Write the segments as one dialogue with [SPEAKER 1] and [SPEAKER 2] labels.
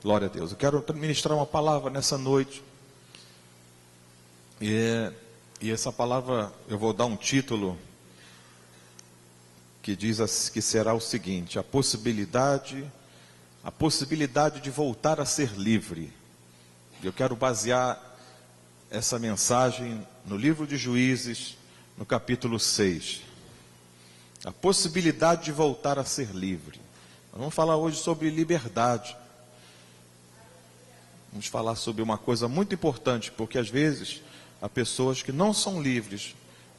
[SPEAKER 1] Glória a Deus. Eu quero ministrar uma palavra nessa noite. E essa palavra, eu vou dar um título que diz que será o seguinte: a possibilidade de voltar a ser livre. Eu quero basear essa mensagem no livro de Juízes, no capítulo 6. A possibilidade de voltar a ser livre. Nós vamos falar hoje sobre liberdade. Vamos falar sobre uma coisa muito importante, porque às vezes há pessoas que não são livres,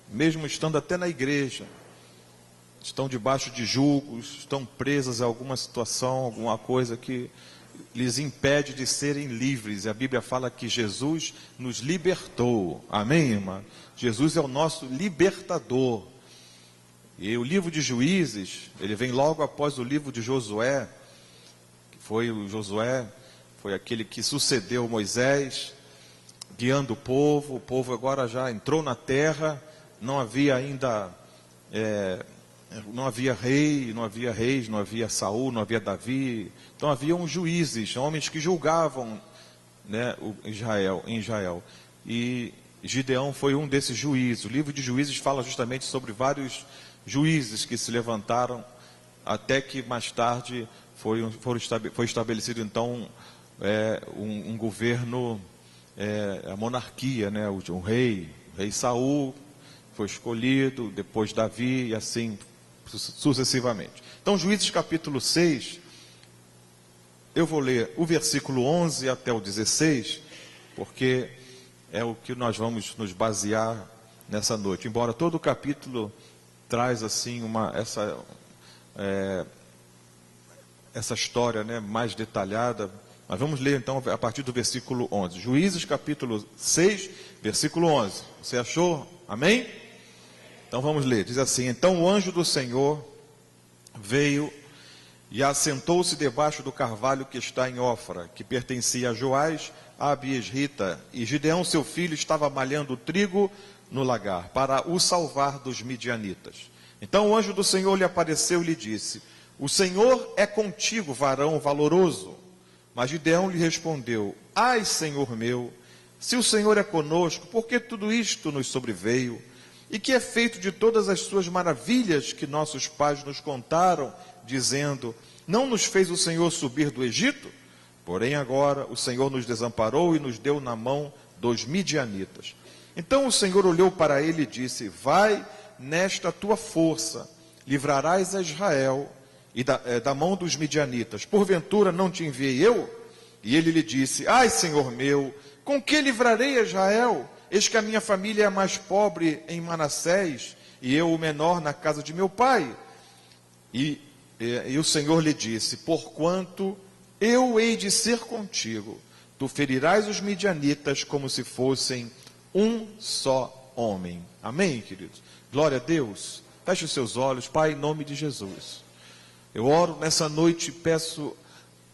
[SPEAKER 1] mesmo estando até na igreja, estão debaixo de julgos, estão presas a alguma situação, alguma coisa que lhes impede de serem livres. E a Bíblia fala que Jesus nos libertou. Amém, irmã? Jesus é o nosso libertador. E o livro de Juízes, ele vem logo após o livro de Josué, que foi aquele que sucedeu Moisés, guiando o povo agora já entrou na terra, não havia ainda, não havia rei, não havia reis, não havia Saul, não havia Davi, então haviam juízes, homens que julgavam, né, em Israel, e Gideão foi um desses juízes. O livro de Juízes fala justamente sobre vários juízes que se levantaram, até que mais tarde foi estabelecido então um governo, a monarquia, né? O rei Saul foi escolhido, depois Davi e assim sucessivamente. Então Juízes capítulo 6, eu vou ler o versículo 11 até o 16, porque é o que nós vamos nos basear nessa noite, embora todo o capítulo traz assim essa história, né, mais detalhada. Mas vamos ler então a partir do versículo 11. Juízes capítulo 6, versículo 11. Você achou? Amém? Então vamos ler. Diz assim: então o anjo do Senhor veio e assentou-se debaixo do carvalho que está em Ofra, que pertencia a Joás, a Abiesrita, e Gideão seu filho estava malhando trigo no lagar, para o salvar dos midianitas. Então o anjo do Senhor lhe apareceu e lhe disse: o Senhor é contigo, varão valoroso. Mas Gideão lhe respondeu: ai, Senhor meu, se o Senhor é conosco, por que tudo isto nos sobreveio? E que é feito de todas as suas maravilhas que nossos pais nos contaram, dizendo: não nos fez o Senhor subir do Egito? Porém agora o Senhor nos desamparou e nos deu na mão dos midianitas. Então o Senhor olhou para ele e disse: vai nesta tua força, livrarás a Israel e da mão dos midianitas. Porventura não te enviei eu? E ele lhe disse: ai, Senhor meu, com que livrarei a Israel? Eis que a minha família é a mais pobre em Manassés, e eu o menor na casa de meu pai. E o Senhor lhe disse: porquanto eu hei de ser contigo, tu ferirás os midianitas como se fossem um só homem. Amém, queridos? Glória a Deus. Feche os seus olhos. Pai, em nome de Jesus, eu oro nessa noite e peço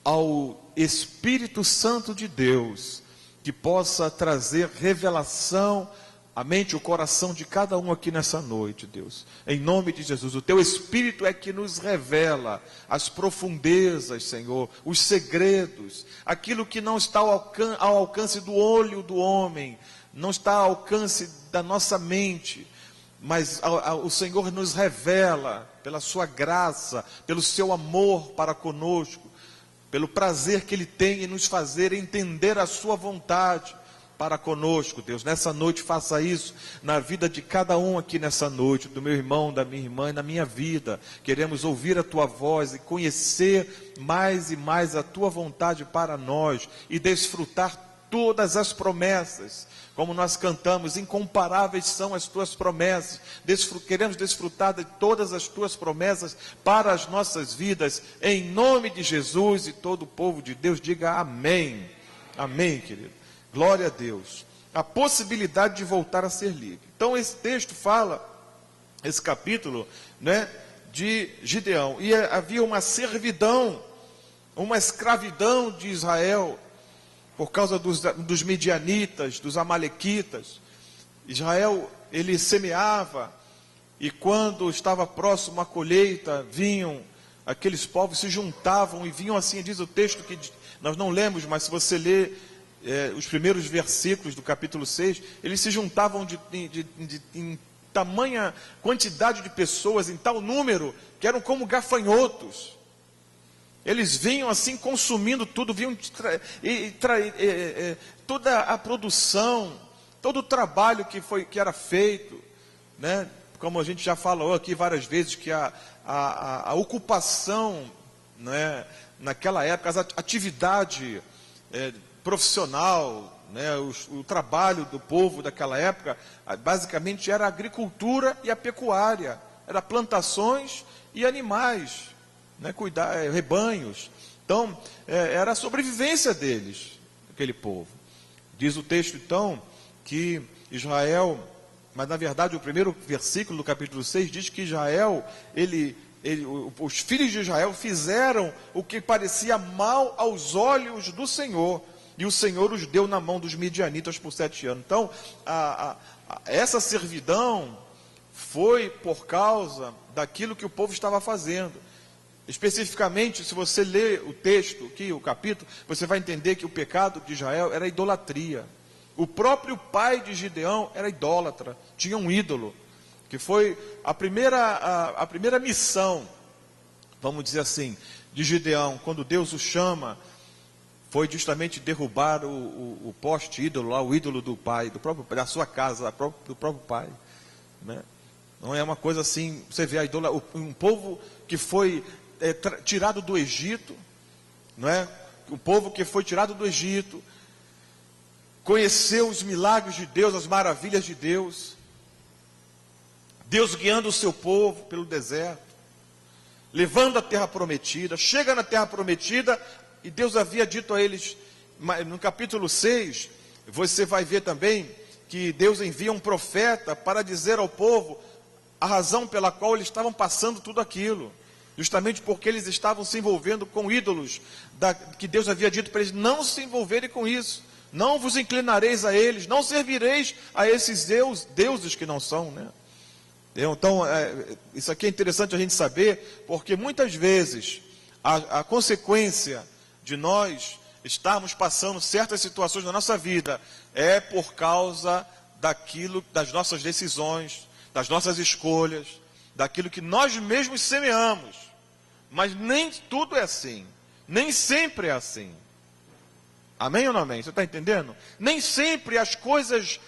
[SPEAKER 1] ao Espírito Santo de Deus que possa trazer revelação à mente, o coração de cada um aqui nessa noite, Deus. Em nome de Jesus, o Teu Espírito é que nos revela as profundezas, Senhor, os segredos, aquilo que não está ao alcance do olho do homem, não está ao alcance da nossa mente, mas o Senhor nos revela pela sua graça, pelo seu amor para conosco, pelo prazer que Ele tem em nos fazer entender a sua vontade para conosco, Deus. Nessa noite faça isso na vida de cada um aqui nessa noite, do meu irmão, da minha irmã e na minha vida. Queremos ouvir a Tua voz e conhecer mais e mais a Tua vontade para nós e desfrutar todas as promessas. Como nós cantamos, incomparáveis são as Tuas promessas. Queremos desfrutar de todas as Tuas promessas para as nossas vidas, em nome de Jesus. E todo o povo de Deus diga amém. Amém, querido. Glória a Deus. A possibilidade de voltar a ser livre. Então esse texto fala, esse capítulo, né, de Gideão. E havia uma servidão, uma escravidão de Israel, por causa dos midianitas, dos amalequitas. Israel, ele semeava, e quando estava próximo à colheita, vinham aqueles povos, se juntavam e vinham, assim diz o texto, que Nós não lemos, mas se você ler os primeiros versículos do capítulo 6, eles se juntavam em tamanha quantidade de pessoas, em tal número, que eram como gafanhotos. Eles vinham assim consumindo tudo, vinham toda a produção, todo o trabalho que era feito, né? Como a gente já falou aqui várias vezes, que a ocupação, né, naquela época, a atividade profissional, né, o trabalho do povo daquela época, basicamente era a agricultura e a pecuária, era plantações e animais, né, cuidar, rebanhos. Então, era a sobrevivência deles, aquele povo. Diz o texto, então, que Israel, mas na verdade o primeiro versículo do capítulo 6 diz que Israel, os filhos de Israel fizeram o que parecia mal aos olhos do Senhor, e o Senhor os deu na mão dos midianitas por 7 anos. Então, essa servidão foi por causa daquilo que o povo estava fazendo. Especificamente, se você ler o texto aqui, o capítulo, você vai entender que o pecado de Israel era a idolatria. O próprio pai de Gideão era idólatra, tinha um ídolo, que foi a primeira missão, vamos dizer assim, de Gideão, quando Deus o chama, foi justamente derrubar o poste ídolo lá, o ídolo do pai, da sua casa, do próprio pai, né? Não é uma coisa assim, você vê um povo que foi tirado do Egito, não é? O povo que foi tirado do Egito, conheceu os milagres de Deus, as maravilhas de Deus, Deus guiando o seu povo pelo deserto, levando a terra prometida, chega na terra prometida, e Deus havia dito a eles, no capítulo 6, você vai ver também, que Deus envia um profeta para dizer ao povo a razão pela qual eles estavam passando tudo aquilo, justamente porque eles estavam se envolvendo com ídolos, que Deus havia dito para eles não se envolverem com isso, não vos inclinareis a eles, não servireis a esses deuses que não são, né? Então, isso aqui é interessante a gente saber, porque muitas vezes a consequência de nós estarmos passando certas situações na nossa vida é por causa das nossas decisões, das nossas escolhas, daquilo que nós mesmos semeamos. Mas nem tudo é assim, nem sempre é assim. Amém ou não amém? Você está entendendo? Nem sempre as coisas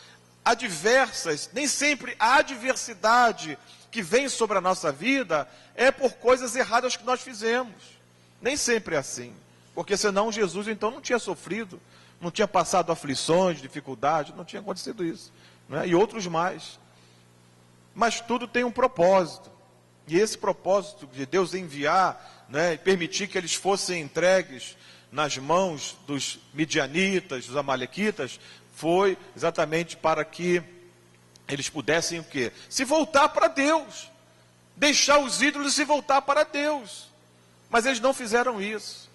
[SPEAKER 1] adversas, nem sempre a adversidade que vem sobre a nossa vida é por coisas erradas que nós fizemos. Nem sempre é assim. Porque senão Jesus então não tinha sofrido, não tinha passado aflições, dificuldades, não tinha acontecido isso, né? E outros mais. Mas tudo tem um propósito. E esse propósito de Deus enviar, né, e permitir que eles fossem entregues nas mãos dos midianitas, dos amalequitas, foi exatamente para que eles pudessem o quê? Se voltar para Deus, deixar os ídolos e se voltar para Deus. Mas eles não fizeram isso.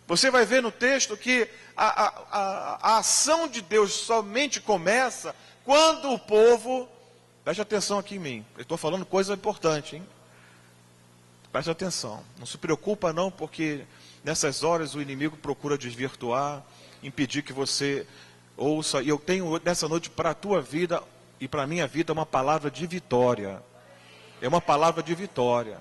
[SPEAKER 1] Você vai ver no texto que a ação de Deus somente começa quando o povo, preste atenção aqui em mim, eu estou falando coisa importante, hein? Preste atenção, não se preocupa não, porque nessas horas o inimigo procura desvirtuar, impedir que você ouça, e eu tenho nessa noite para a tua vida e para a minha vida uma palavra de vitória, é uma palavra de vitória.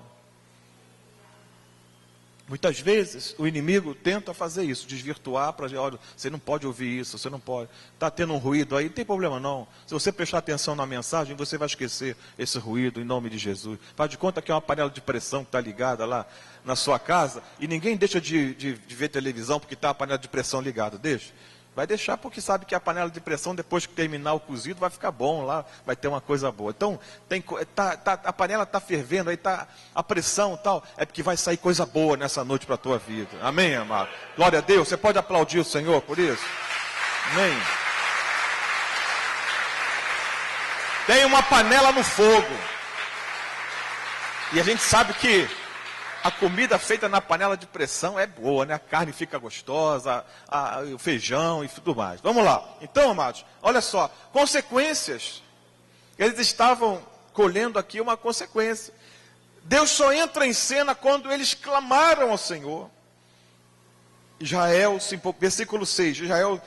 [SPEAKER 1] Muitas vezes o inimigo tenta fazer isso, desvirtuar para dizer, olha, você não pode ouvir isso, você não pode, está tendo um ruído aí, não tem problema não, se você prestar atenção na mensagem, você vai esquecer esse ruído em nome de Jesus. Faz de conta que é uma panela de pressão que está ligada lá na sua casa, e ninguém deixa de ver televisão porque está a panela de pressão ligada, deixa. Vai deixar porque sabe que a panela de pressão, depois que terminar o cozido, vai ficar bom lá, vai ter uma coisa boa. Então, a panela está fervendo, aí está a pressão e tal, é porque vai sair coisa boa nessa noite para a tua vida. Amém, amado? Glória a Deus, você pode aplaudir o Senhor por isso? Amém? Tem uma panela no fogo, e a gente sabe que a comida feita na panela de pressão é boa, né? A carne fica gostosa, o feijão e tudo mais. Vamos lá. Então, amados, olha só. Consequências. Eles estavam colhendo aqui uma consequência. Deus só entra em cena quando eles clamaram ao Senhor. versículo 6, Israel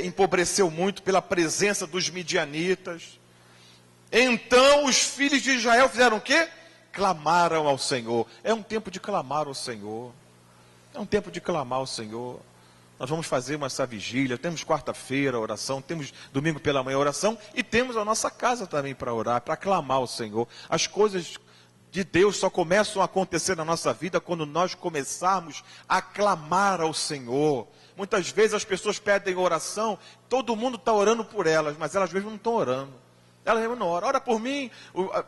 [SPEAKER 1] empobreceu muito pela presença dos midianitas. Então os filhos de Israel fizeram o quê? Clamaram ao Senhor. É um tempo de clamar ao Senhor. É um tempo de clamar ao Senhor. Nós vamos fazer essa vigília, temos quarta-feira oração, temos domingo pela manhã oração, e temos a nossa casa também para orar, para clamar ao Senhor. As coisas de Deus só começam a acontecer na nossa vida quando nós começarmos a clamar ao Senhor. Muitas vezes as pessoas pedem oração, todo mundo está orando por elas, mas elas mesmas não estão orando. Elas mesmas não oram. Ora por mim,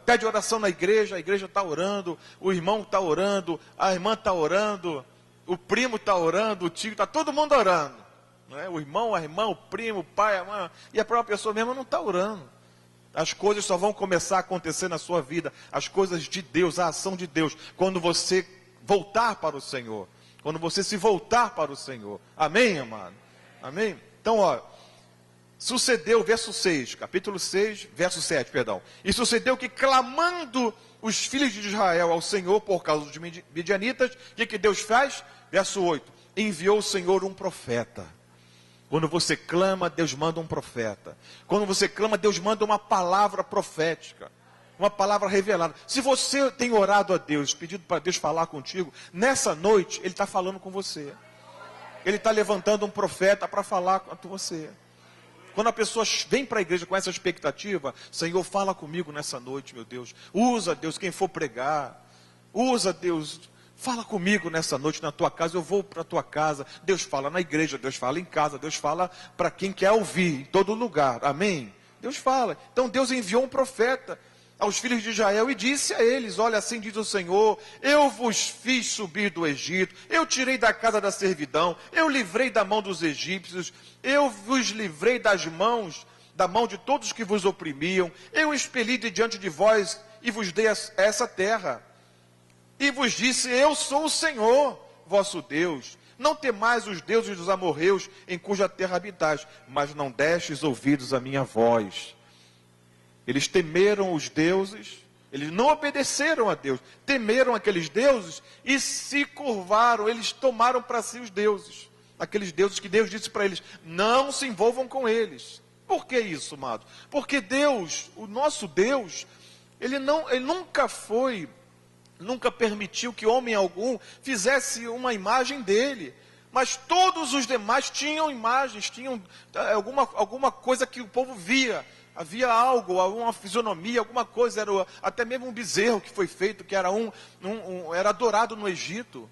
[SPEAKER 1] pede oração na igreja, a igreja está orando, o irmão está orando, a irmã está orando, o primo está orando, o tio, está todo mundo orando. Não é? O irmão, a irmã, o primo, o pai, a mãe, e a própria pessoa mesmo não está orando. As coisas só vão começar a acontecer na sua vida, as coisas de Deus, a ação de Deus, quando você voltar para o Senhor, quando você se voltar para o Senhor. Amém, amado? Amém? Então, ó, sucedeu, verso 6, capítulo 6, verso 7, perdão. E sucedeu que, clamando os filhos de Israel ao Senhor por causa dos midianitas, o que Deus faz? Verso 8, enviou o Senhor um profeta. Quando você clama, Deus manda um profeta. Quando você clama, Deus manda uma palavra profética, uma palavra revelada. Se você tem orado a Deus, pedido para Deus falar contigo, nessa noite Ele está falando com você. Ele está levantando um profeta para falar com você. Quando a pessoa vem para a igreja com essa expectativa, Senhor, fala comigo nessa noite, meu Deus. Usa, Deus, quem for pregar. Usa, Deus, fala comigo nessa noite na tua casa. Eu vou para a tua casa. Deus fala na igreja, Deus fala em casa, Deus fala para quem quer ouvir, em todo lugar. Amém? Deus fala. Então Deus enviou um profeta aos filhos de Israel e disse a eles, olha, assim diz o Senhor, eu vos fiz subir do Egito, eu tirei da casa da servidão, eu livrei da mão dos egípcios, eu vos livrei da mão de todos que vos oprimiam, eu expeli de diante de vós e vos dei essa terra, e vos disse, eu sou o Senhor, vosso Deus, não temais os deuses dos amorreus, em cuja terra habitais, mas não destes ouvidos à minha voz. Eles temeram os deuses, eles não obedeceram a Deus, temeram aqueles deuses e se curvaram, eles tomaram para si os deuses, aqueles deuses que Deus disse para eles, não se envolvam com eles. Por que isso, amado? Porque Deus, o nosso Deus, ele nunca permitiu que homem algum fizesse uma imagem dele. Mas todos os demais tinham imagens, tinham alguma coisa que o povo via. Havia algo, alguma fisionomia, alguma coisa, era até mesmo um bezerro que foi feito, que era era adorado no Egito.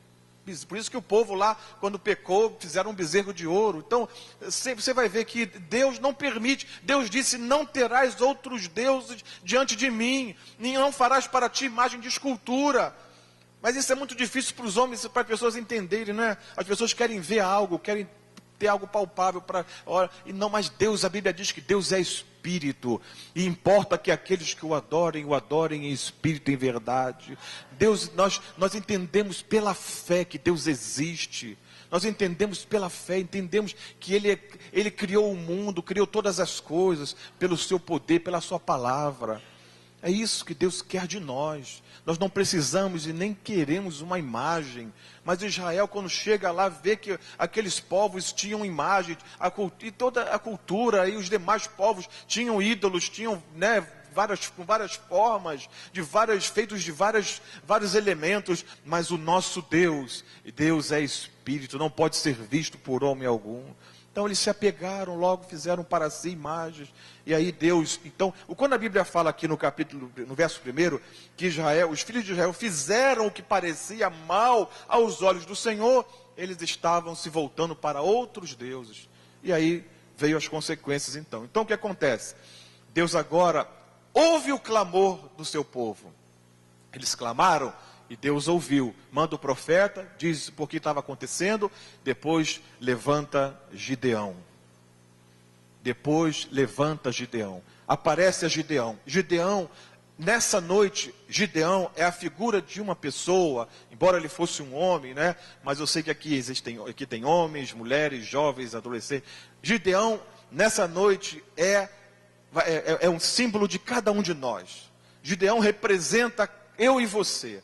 [SPEAKER 1] Por isso que o povo lá, quando pecou, fizeram um bezerro de ouro. Então, você vai ver que Deus não permite. Deus disse, não terás outros deuses diante de mim, nem não farás para ti imagem de escultura. Mas isso é muito difícil para os homens, para as pessoas entenderem, né? As pessoas querem ver algo, querem ter algo palpável para... E não, mas Deus, a Bíblia diz que Deus é Espírito, e importa que aqueles que o adorem
[SPEAKER 2] em espírito e em verdade. Deus, nós entendemos pela fé que Deus existe. Nós entendemos pela fé, entendemos que Ele criou o mundo, criou todas as coisas, pelo seu poder, pela sua palavra. É isso que Deus quer de nós. Nós não precisamos e nem queremos uma imagem. Mas Israel, quando chega lá, vê que aqueles povos tinham imagem, e toda a cultura, e os demais povos tinham ídolos, tinham, né, com várias formas, feitos de vários elementos. Mas o nosso Deus é Espírito, não pode ser visto por homem algum. Então eles se apegaram, logo fizeram para si imagens. E aí Deus, então, quando a Bíblia fala aqui no verso 1, que os filhos de Israel fizeram o que parecia mal aos olhos do Senhor, eles estavam se voltando para outros deuses. E aí veio as consequências então. Então o que acontece? Deus agora ouve o clamor do seu povo. Eles clamaram e Deus ouviu. Manda o profeta, diz por que estava acontecendo, depois levanta Gideão. Aparece a Gideão. Gideão, nessa noite, Gideão é a figura de uma pessoa, embora ele fosse um homem, né? Mas eu sei que aqui tem homens, mulheres, jovens, adolescentes. Gideão, nessa noite, é um símbolo de cada um de nós. Gideão representa eu e você.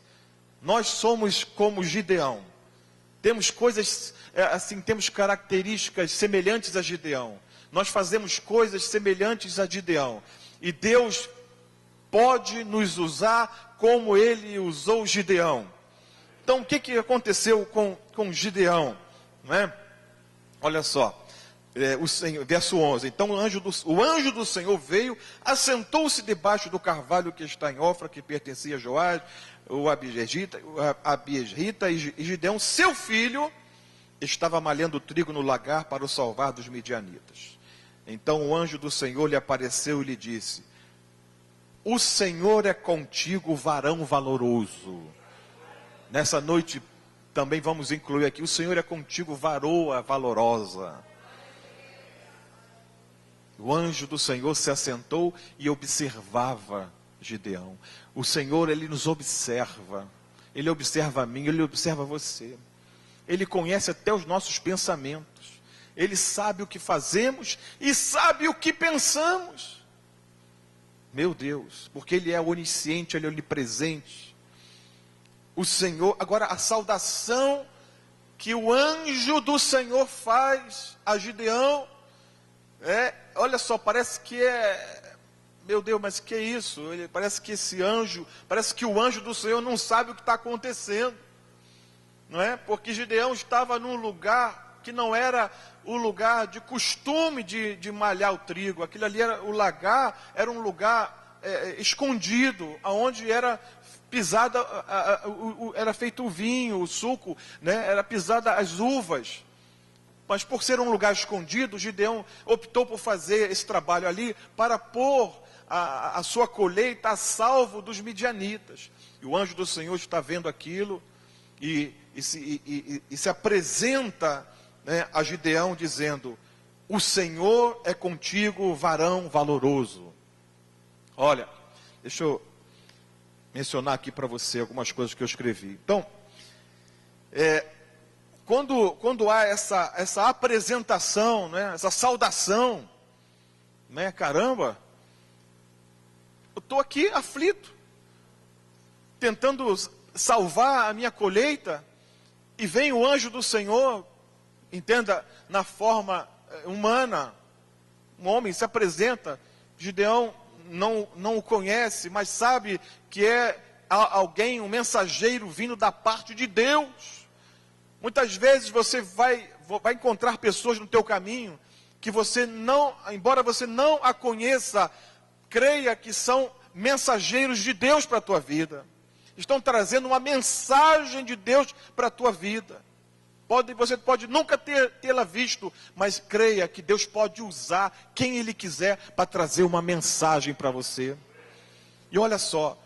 [SPEAKER 2] Nós somos como Gideão. Temos coisas, assim, temos características semelhantes a Gideão. Nós fazemos coisas semelhantes a Gideão. E Deus pode nos usar como Ele usou Gideão. Então, o que aconteceu com Gideão? Não é? Olha só, verso 11. Então o anjo do Senhor veio, assentou-se debaixo do carvalho que está em Ofra, que pertencia a Joás, o Abiesrita, e Gideão, seu filho, estava malhando trigo no lagar para o salvar dos midianitas. Então o anjo do Senhor lhe apareceu e lhe disse: o Senhor é contigo, varão valoroso. Nessa noite também vamos incluir aqui: o Senhor é contigo, varoa valorosa. O anjo do Senhor se assentou e observava Gideão. O Senhor, Ele nos observa. Ele observa a mim, Ele observa você. Ele conhece até os nossos pensamentos. Ele sabe o que fazemos e sabe o que pensamos. Meu Deus, porque Ele é onisciente, Ele é onipresente. O Senhor, agora a saudação que o anjo do Senhor faz a Gideão, olha só, parece que meu Deus, mas que é isso? Parece que parece que o anjo do Senhor não sabe o que está acontecendo, não é? Porque Gideão estava num lugar que não era o lugar de costume de malhar o trigo. Aquilo ali o lagar era um lugar escondido, aonde era pisada, era feito o vinho, o suco, né? Era pisada as uvas. Mas por ser um lugar escondido, Gideão optou por fazer esse trabalho ali para pôr a sua colheita a salvo dos midianitas. E o anjo do Senhor está vendo aquilo e se apresenta, né, a Gideão dizendo: o Senhor é contigo, varão valoroso. Olha, deixa eu mencionar aqui para você algumas coisas que eu escrevi. Então, quando há essa apresentação, né, essa saudação, né, caramba, eu estou aqui aflito, tentando salvar a minha colheita, e vem o anjo do Senhor, entenda, na forma humana, um homem se apresenta. Gideão não o conhece, mas sabe que é alguém, um mensageiro vindo da parte de Deus. Muitas vezes você vai encontrar pessoas no teu caminho que você não, embora você não a conheça, creia que são mensageiros de Deus para a tua vida. Estão trazendo uma mensagem de Deus para a tua vida. Você pode nunca tê-la visto, mas creia que Deus pode usar quem Ele quiser para trazer uma mensagem para você. E olha só,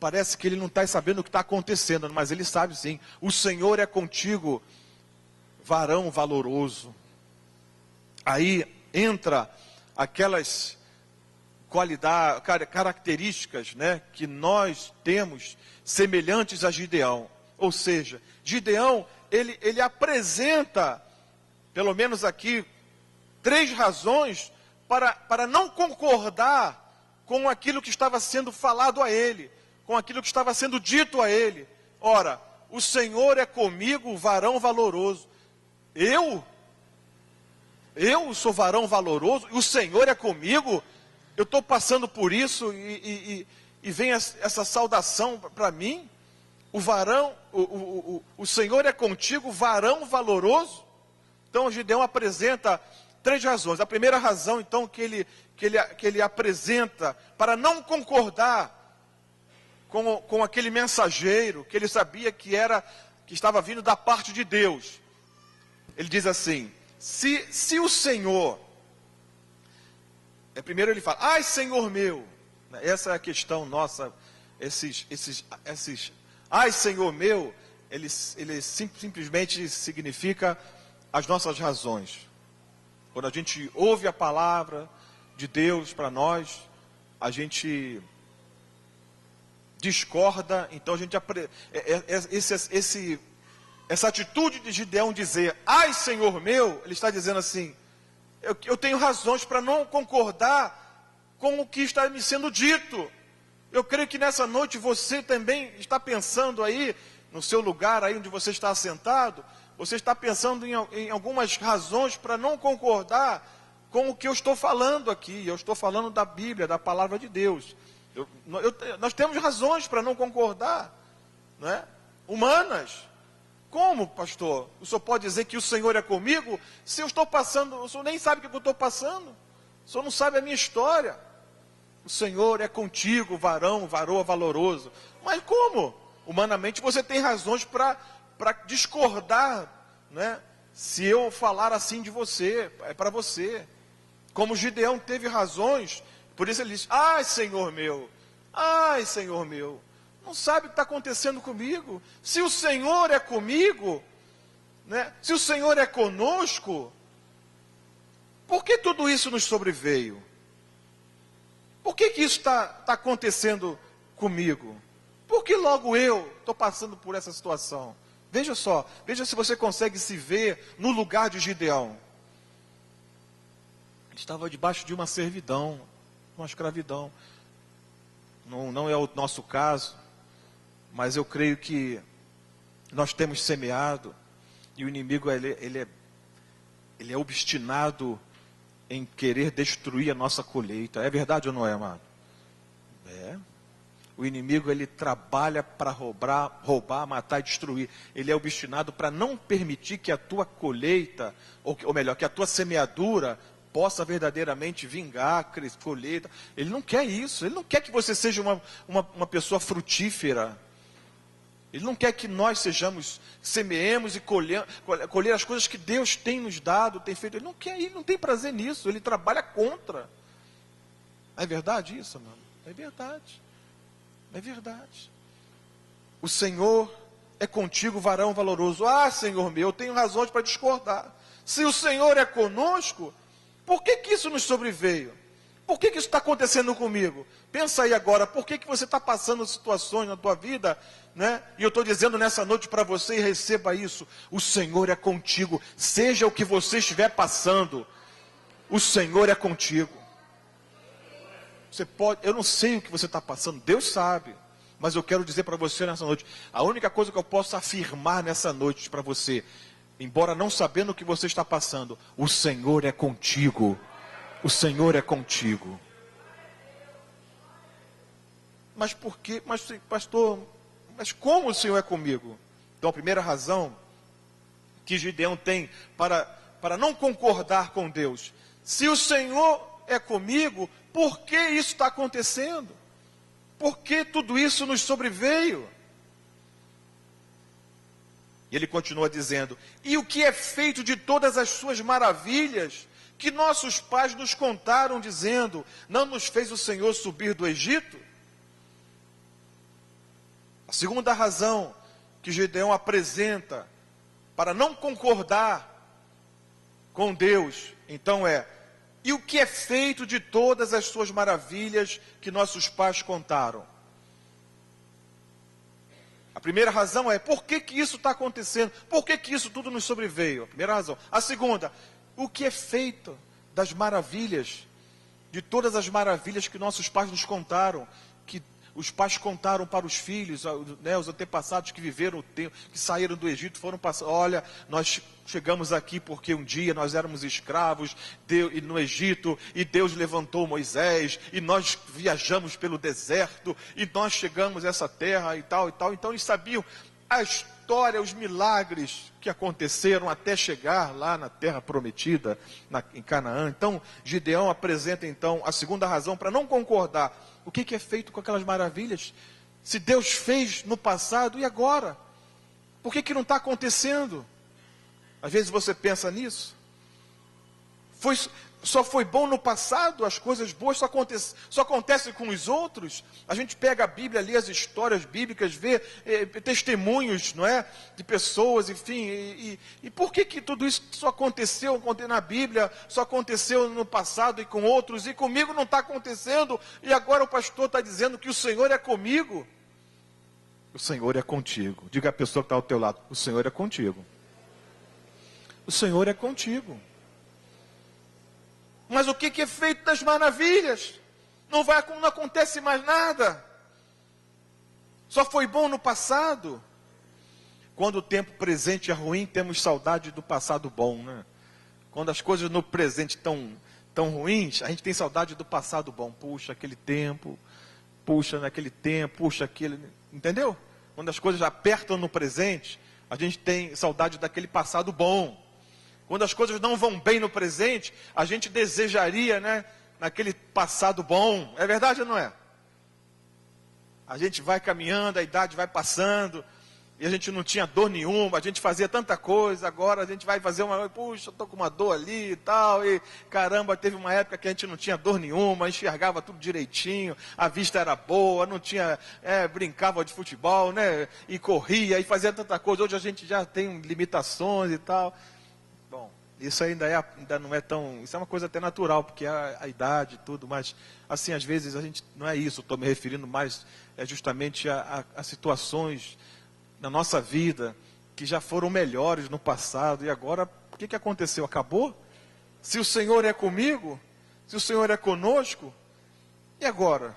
[SPEAKER 2] parece que ele não está sabendo o que está acontecendo, mas ele sabe sim. O Senhor é contigo, varão valoroso. Aí entra aquelas qualidades, características, né, que nós temos semelhantes a Gideão. Ou seja, Gideão, ele apresenta, pelo menos aqui, 3 razões para não concordar com aquilo que estava sendo falado a ele, com aquilo que estava sendo dito a ele. Ora, o Senhor é comigo, varão valoroso. Eu sou varão valoroso, e o Senhor é comigo. Eu estou passando por isso e vem essa saudação para mim. O Senhor é contigo, varão valoroso. Então Gideão apresenta 3 razões. A primeira razão, então, que ele apresenta para não concordar com aquele mensageiro que ele sabia que estava vindo da parte de Deus. Ele diz assim: se o Senhor, primeiro ele fala: ai, Senhor meu. Essa é a questão nossa. Esses ai, Senhor meu, ele simplesmente significa as nossas razões. Quando a gente ouve a palavra de Deus para nós, a gente discorda. Então a gente essa atitude de Gideão dizer: ai, Senhor meu, ele está dizendo assim: eu tenho razões para não concordar com o que está me sendo dito. Eu creio que nessa noite você também está pensando aí, no seu lugar, aí onde você está assentado, você está pensando em algumas razões para não concordar com o que eu estou falando aqui. Eu estou falando da Bíblia, da palavra de Deus. Nós temos razões para não concordar, né? Humanas. Como, pastor? O senhor pode dizer que o Senhor é comigo se eu estou passando, o senhor nem sabe o que eu estou passando, o senhor não sabe a minha história. O Senhor é contigo, varão, varoa valoroso. Mas como? Humanamente você tem razões para discordar, né? Se eu falar assim de você, é para você. Como Gideão teve razões, por isso ele disse: ai Senhor meu, não sabe o que está acontecendo comigo. Se o Senhor é comigo, né? Se o Senhor é conosco, por que tudo isso nos sobreveio? Por que isso está acontecendo comigo? Por que logo eu estou passando por essa situação? Veja só, veja se você consegue se ver no lugar de Gideão. Ele estava debaixo de uma servidão, uma escravidão. Não é o nosso caso, mas eu creio que nós temos semeado, e o inimigo ele é obstinado em querer destruir a nossa colheita. É verdade ou não é, amado? É. O inimigo, ele trabalha para roubar, matar e destruir. Ele é obstinado para não permitir que a tua colheita, ou melhor, que a tua semeadura possa verdadeiramente vingar, colheita. Ele não quer isso. Ele não quer que você seja uma pessoa frutífera. Ele não quer que nós semeemos e colher as coisas que Deus tem nos dado, tem feito. Ele não quer, ele não tem prazer nisso, ele trabalha contra. É verdade isso, mano? É verdade. É verdade. O Senhor é contigo, varão valoroso. Ah, Senhor meu, eu tenho razões para discordar. Se o Senhor é conosco, por que isso nos sobreveio? Por que isso está acontecendo comigo? Pensa aí agora, por que você está passando situações na tua vida, né? E eu estou dizendo nessa noite para você, e receba isso: o Senhor é contigo, seja o que você estiver passando, o Senhor é contigo. Você pode, eu não sei o que você está passando, Deus sabe, mas eu quero dizer para você nessa noite, a única coisa que eu posso afirmar nessa noite para você, embora não sabendo o que você está passando, o Senhor é contigo. O Senhor é contigo. Mas por quê? Mas pastor, mas como o Senhor é comigo? Então a primeira razão que Gideão tem para não concordar com Deus: se o Senhor é comigo, por que isso está acontecendo? Por que tudo isso nos sobreveio? E ele continua dizendo: e o que é feito de todas as suas maravilhas que nossos pais nos contaram, dizendo: não nos fez o Senhor subir do Egito? A segunda razão que Gideão apresenta para não concordar com Deus, então e o que é feito de todas as suas maravilhas que nossos pais contaram? A primeira razão é: por que isso está acontecendo? Por que isso tudo nos sobreveio? A primeira razão. A segunda: o que é feito das maravilhas, de todas as maravilhas que nossos pais nos contaram, que os pais contaram para os filhos, né, os antepassados que viveram o tempo, que saíram do Egito, foram passar. Olha, nós chegamos aqui porque um dia nós éramos escravos no Egito, e Deus levantou Moisés, e nós viajamos pelo deserto, e nós chegamos a essa terra e tal e tal. Então eles sabiam a história, os milagres que aconteceram até chegar lá na terra prometida, em Canaã. Então Gideão apresenta então a segunda razão para não concordar. O que é feito com aquelas maravilhas? Se Deus fez no passado, e agora? Por que não está acontecendo? Às vezes você pensa nisso. Só foi bom no passado, as coisas boas só acontecem com os outros. A gente pega a Bíblia, lê as histórias bíblicas, vê testemunhos, não é, de pessoas, enfim. E por que tudo isso só aconteceu na Bíblia, só aconteceu no passado e com outros, e comigo não está acontecendo? E agora o pastor está dizendo que o Senhor é comigo. O Senhor é contigo. Diga à pessoa que está ao teu lado: o Senhor é contigo. O Senhor é contigo. Mas o que é feito das maravilhas? Não acontece mais nada. Só foi bom no passado. Quando o tempo presente é ruim, temos saudade do passado bom, né? Quando as coisas no presente tão ruins, a gente tem saudade do passado bom. Puxa, aquele tempo, puxa, naquele tempo, puxa, aquele... Entendeu? Quando as coisas apertam no presente, a gente tem saudade daquele passado bom. Quando as coisas não vão bem no presente, a gente desejaria, né, naquele passado bom. É verdade ou não é? A gente vai caminhando, a idade vai passando, e a gente não tinha dor nenhuma, a gente fazia tanta coisa, agora a gente vai fazer puxa, estou com uma dor ali e tal, e caramba, teve uma época que a gente não tinha dor nenhuma, enxergava tudo direitinho, a vista era boa, não tinha, brincava de futebol, né, e corria, e fazia tanta coisa, hoje a gente já tem limitações e tal. Bom, isso ainda não é tão, isso é uma coisa até natural, porque a idade e tudo, mas assim, às vezes a gente, não é isso, estou me referindo mais, justamente a situações na nossa vida, que já foram melhores no passado, e agora, o que aconteceu? Acabou? Se o Senhor é comigo, se o Senhor é conosco, e agora?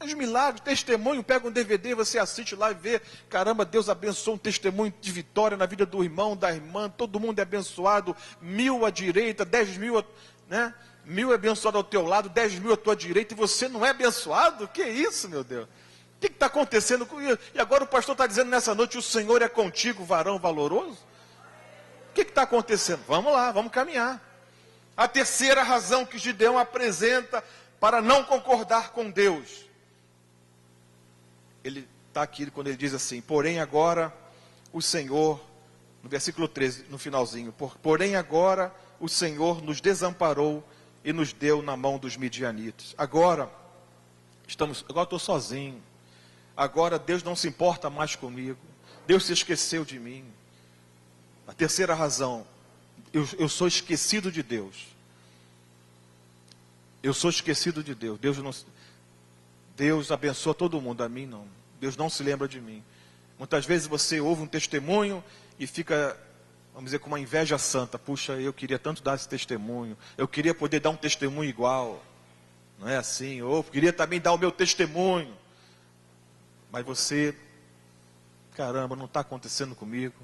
[SPEAKER 2] Os milagres, testemunho, pega um DVD, você assiste lá e vê, caramba, Deus abençoou um testemunho de vitória na vida do irmão, da irmã, todo mundo é abençoado, 1000 à direita, 10.000, né? 1000 é abençoado ao teu lado, 10.000 à tua direita, e você não é abençoado? Que isso, meu Deus? O que está acontecendo com isso? E agora o pastor está dizendo nessa noite, o Senhor é contigo, varão valoroso? O que está acontecendo? Vamos lá, vamos caminhar. A terceira razão que Gideão apresenta para não concordar com Deus. Ele está aqui quando ele diz assim, porém agora o Senhor, no versículo 13, no finalzinho, porém agora o Senhor nos desamparou e nos deu na mão dos midianitas. Agora estou sozinho. Agora Deus não se importa mais comigo. Deus se esqueceu de mim. A terceira razão, eu sou esquecido de Deus. Eu sou esquecido de Deus. Deus abençoa todo mundo, a mim não. Deus não se lembra de mim. Muitas vezes você ouve um testemunho e fica, vamos dizer, com uma inveja santa. Puxa, eu queria tanto dar esse testemunho. Eu queria poder dar um testemunho igual. Não é assim? Ou queria também dar o meu testemunho. Mas você, caramba, não está acontecendo comigo.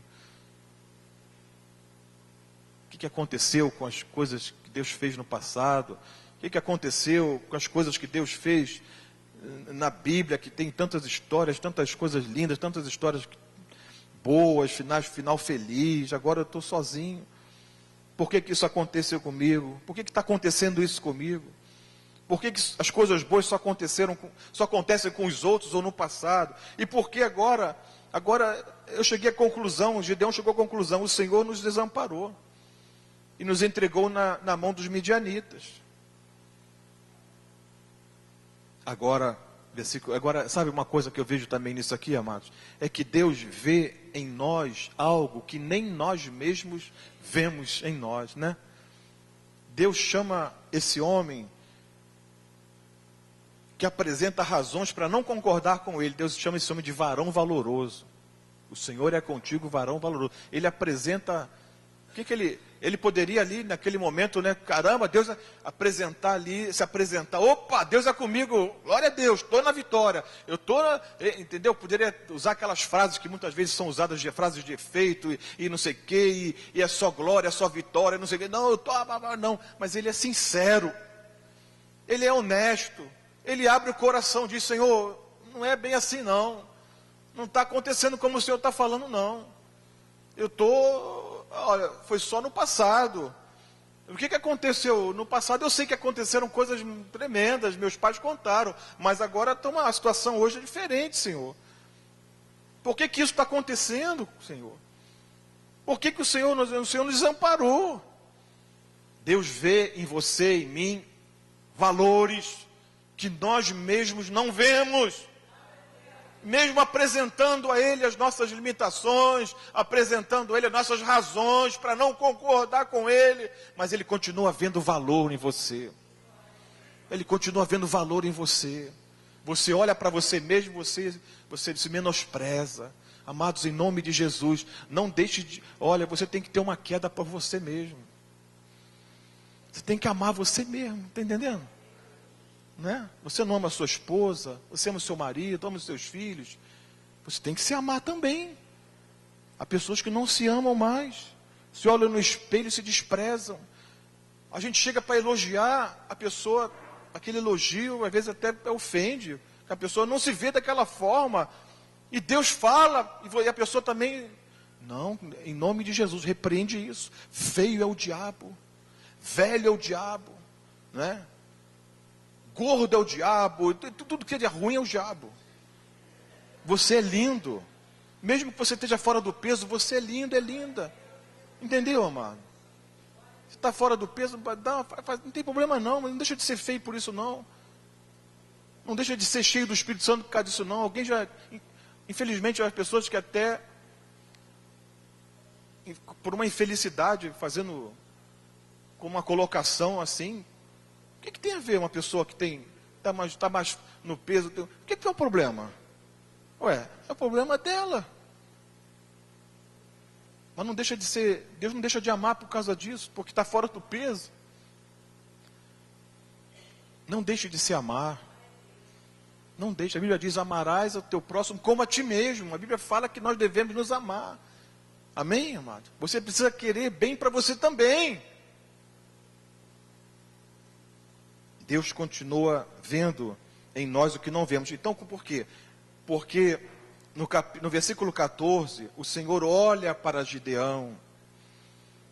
[SPEAKER 2] O que aconteceu com as coisas que Deus fez no passado? O que aconteceu com as coisas que Deus fez na Bíblia, que tem tantas histórias, tantas coisas lindas, tantas histórias boas, final feliz. Agora eu estou sozinho. Por que isso aconteceu comigo? Por que está acontecendo isso comigo? Por que as coisas boas só acontecem com os outros ou no passado? E por que agora eu cheguei à conclusão, Gideão chegou à conclusão, o Senhor nos desamparou e nos entregou na mão dos midianitas. Agora, sabe uma coisa que eu vejo também nisso aqui, amados? É que Deus vê em nós algo que nem nós mesmos vemos em nós, né? Deus chama esse homem que apresenta razões para não concordar com ele. Deus chama esse homem de varão valoroso. O Senhor é contigo, varão valoroso. Ele apresenta, ele poderia ali naquele momento, né? Caramba, Deus se apresentar. Opa, Deus é comigo, glória a Deus, estou na vitória. Entendeu? Poderia usar aquelas frases que muitas vezes são usadas de frases de efeito e não sei o que, e é só glória, é só vitória, não sei o que. Não, não, mas ele é sincero, ele é honesto. Ele abre o coração e diz, Senhor, não é bem assim não. Não está acontecendo como o Senhor está falando não. Olha, foi só no passado. O que aconteceu? No passado eu sei que aconteceram coisas tremendas, meus pais contaram. Mas agora a situação hoje é diferente, Senhor. Por que isso está acontecendo, Senhor? Por que o Senhor nos desamparou? Deus vê em você e em mim valores que nós mesmos não vemos, mesmo apresentando a Ele as nossas limitações, apresentando a Ele as nossas razões para não concordar com Ele, mas Ele continua vendo valor em você. Ele continua vendo valor em você. Você olha para você mesmo, você se menospreza. Amados, em nome de Jesus, não deixe de... Olha, você tem que ter uma queda por você mesmo. Você tem que amar você mesmo, está entendendo? Né? Você não ama a sua esposa, você ama o seu marido, ama os seus filhos. Você tem que se amar também. Há pessoas que não se amam mais, se olham no espelho e se desprezam. A gente chega para elogiar a pessoa, aquele elogio às vezes até ofende, que a pessoa não se vê daquela forma, e Deus fala, e a pessoa também, não, em nome de Jesus, repreende isso. Feio é o diabo, velho é o diabo, né? Gordo é o diabo, tudo que é ruim é o diabo. Você é lindo, mesmo que você esteja fora do peso, você é lindo, é linda. Entendeu, amado? Se está fora do peso, não tem problema não, mas não deixa de ser feio por isso não. Não deixa de ser cheio do Espírito Santo por causa disso não. Alguém já, infelizmente, as pessoas que até, por uma infelicidade, fazendo com uma colocação assim, o que tem a ver uma pessoa que está mais no peso? O que é o problema? Ué, é o problema dela. Mas não deixa de ser, Deus não deixa de amar por causa disso, porque está fora do peso. Não deixe de se amar. Não deixe, a Bíblia diz, amarás o teu próximo como a ti mesmo. A Bíblia fala que nós devemos nos amar. Amém, amado? Você precisa querer bem para você também. Deus continua vendo em nós o que não vemos. Então, por quê? Porque no versículo 14, o Senhor olha para Gideão.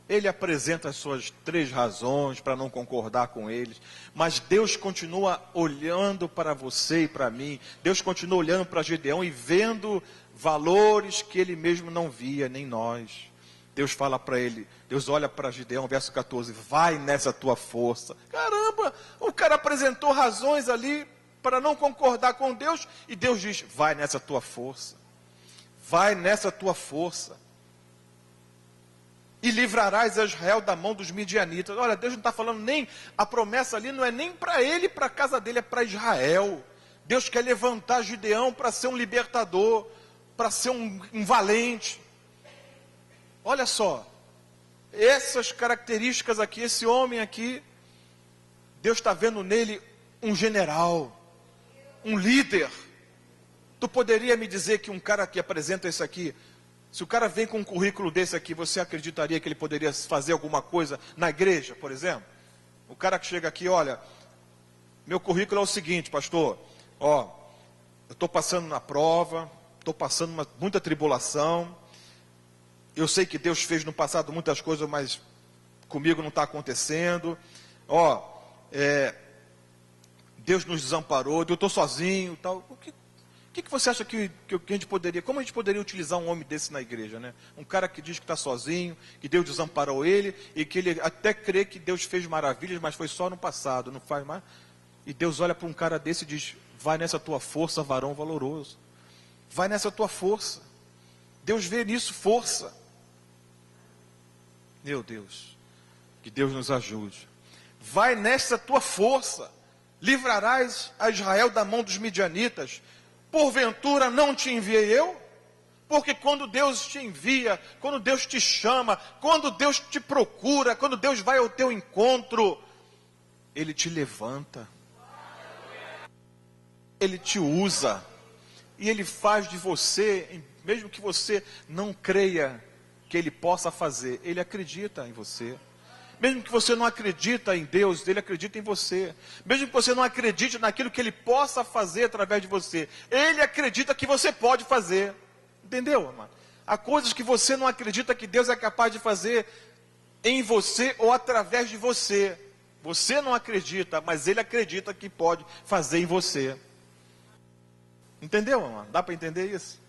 [SPEAKER 2] Ele apresenta as suas 3 razões para não concordar com eles. Mas Deus continua olhando para você e para mim. Deus continua olhando para Gideão e vendo valores que ele mesmo não via, nem nós. Deus fala para ele, Deus olha para Gideão, verso 14, vai nessa tua força. Caramba, o cara apresentou razões ali para não concordar com Deus, e Deus diz, vai nessa tua força. Vai nessa tua força. E livrarás Israel da mão dos midianitas. Olha, Deus não está falando nem, a promessa ali não é nem para ele e para a casa dele, é para Israel. Deus quer levantar Gideão para ser um libertador, para ser um valente. Olha só, essas características aqui, esse homem aqui, Deus está vendo nele um general, um líder. Tu poderia me dizer que um cara que apresenta isso aqui, se o cara vem com um currículo desse aqui, você acreditaria que ele poderia fazer alguma coisa na igreja, por exemplo? O cara que chega aqui, olha, meu currículo é o seguinte, pastor, ó, eu estou passando na prova, estou passando muita tribulação, eu sei que Deus fez no passado muitas coisas, mas comigo não está acontecendo. Ó, Deus nos desamparou, eu estou sozinho, tal. O que você acha que a gente poderia, como a gente poderia utilizar um homem desse na igreja, né? Um cara que diz que está sozinho, que Deus desamparou ele, e que ele até crê que Deus fez maravilhas, mas foi só no passado, não faz mais. E Deus olha para um cara desse e diz, vai nessa tua força, varão valoroso. Vai nessa tua força. Deus vê nisso força. Meu Deus, que Deus nos ajude. Vai nessa tua força, livrarás a Israel da mão dos midianitas. Porventura não te enviei eu? Porque quando Deus te envia, quando Deus te chama, quando Deus te procura, quando Deus vai ao teu encontro, Ele te levanta, Ele te usa, e Ele faz de você, mesmo que você não creia que Ele possa fazer, Ele acredita em você. Mesmo que você não acredita em Deus, Ele acredita em você. Mesmo que você não acredite naquilo que Ele possa fazer através de você, Ele acredita que você pode fazer. Entendeu, amado? Há coisas que você não acredita que Deus é capaz de fazer em você ou através de você. Você não acredita, mas Ele acredita que pode fazer em você. Entendeu, amado? Dá para entender isso?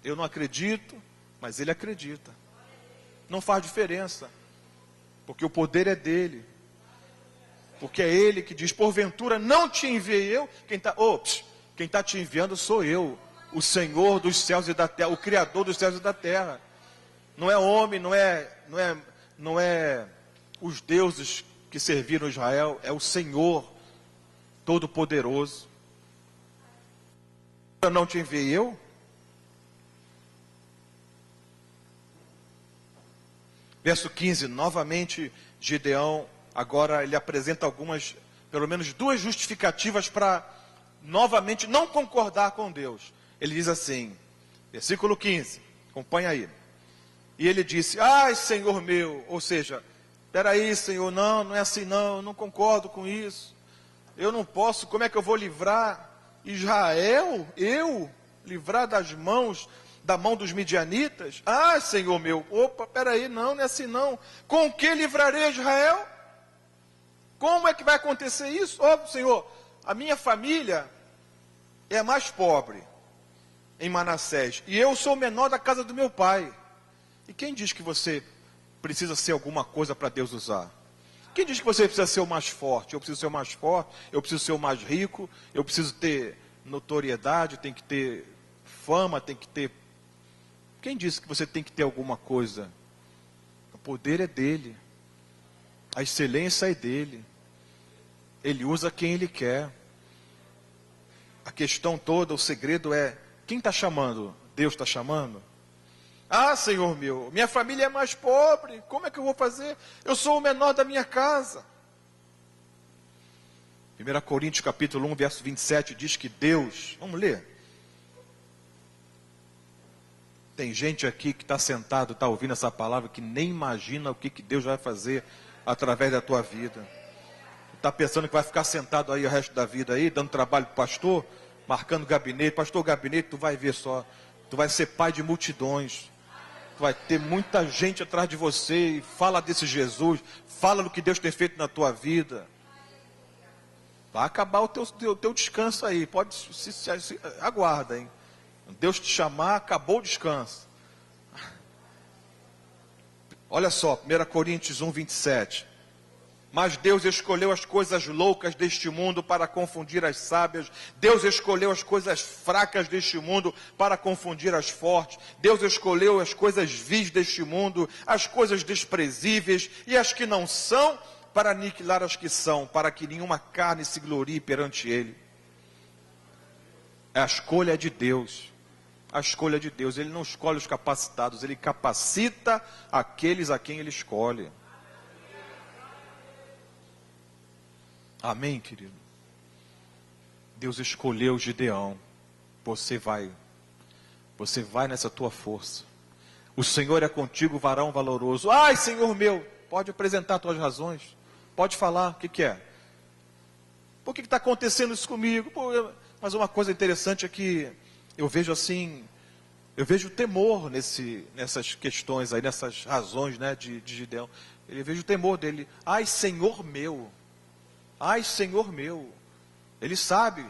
[SPEAKER 2] Eu não acredito, mas Ele acredita. Não faz diferença. Porque o poder é dele. Porque é Ele que diz, porventura não te enviei eu. Quem está te enviando sou eu. O Senhor dos céus e da terra. O Criador dos céus e da terra. Não é homem, não é os deuses que serviram Israel. É o Senhor Todo-Poderoso. Eu não te enviei eu? Verso 15, novamente Gideão, agora ele apresenta pelo menos duas justificativas para novamente não concordar com Deus. Ele diz assim, versículo 15, acompanha aí. E ele disse, ai Senhor meu, ou seja, peraí Senhor, não é assim não, eu não concordo com isso. Eu não posso, como é que eu vou livrar Israel? Eu? Livrar da mão dos midianitas? Ah, Senhor meu, opa, peraí, não é assim não. Com que livrarei Israel? Como é que vai acontecer isso? Ó, Senhor, a minha família é a mais pobre em Manassés, e eu sou o menor da casa do meu pai. E quem diz que você precisa ser alguma coisa para Deus usar? Quem diz que você precisa ser o mais forte? Eu preciso ser o mais forte, eu preciso ser o mais rico, eu preciso ter notoriedade, tem que ter fama, tem que ter... Quem disse que você tem que ter alguma coisa? O poder é dele, a excelência é dele, ele usa quem ele quer. A questão toda, o segredo é, quem está chamando? Deus está chamando? Ah, Senhor meu, minha família é mais pobre, como é que eu vou fazer? Eu sou o menor da minha casa. 1 Coríntios capítulo 1, verso 27, diz que Deus, vamos ler. Tem gente aqui que está sentado, está ouvindo essa palavra, que nem imagina o que Deus vai fazer através da tua vida. Está pensando que vai ficar sentado aí o resto da vida aí, dando trabalho para o pastor, marcando gabinete. Pastor, gabinete, tu vai ver só, tu vai ser pai de multidões. Vai ter muita gente atrás de você e fala desse Jesus, fala do que Deus tem feito na tua vida. Vai acabar o teu descanso aí, pode aguarda, hein? Deus te chamar, acabou o descanso. Olha só, 1 Coríntios 1, 27. Mas Deus escolheu as coisas loucas deste mundo para confundir as sábias. Deus escolheu as coisas fracas deste mundo para confundir as fortes. Deus escolheu as coisas vis deste mundo, as coisas desprezíveis e as que não são, para aniquilar as que são, para que nenhuma carne se glorie perante Ele. A escolha é de Deus. A escolha é de Deus. Ele não escolhe os capacitados, Ele capacita aqueles a quem Ele escolhe. Amém, querido? Deus escolheu Gideão. Você vai nessa tua força. O Senhor é contigo, varão valoroso. Ai, Senhor meu, pode apresentar tuas razões. Pode falar, o que é? Por que está acontecendo isso comigo? Mas uma coisa interessante é que eu vejo assim, eu vejo temor nessas questões aí, nessas razões, né, de Gideão. Eu vejo o temor dele. Ai, Senhor meu. Ai, Senhor meu. Ele sabe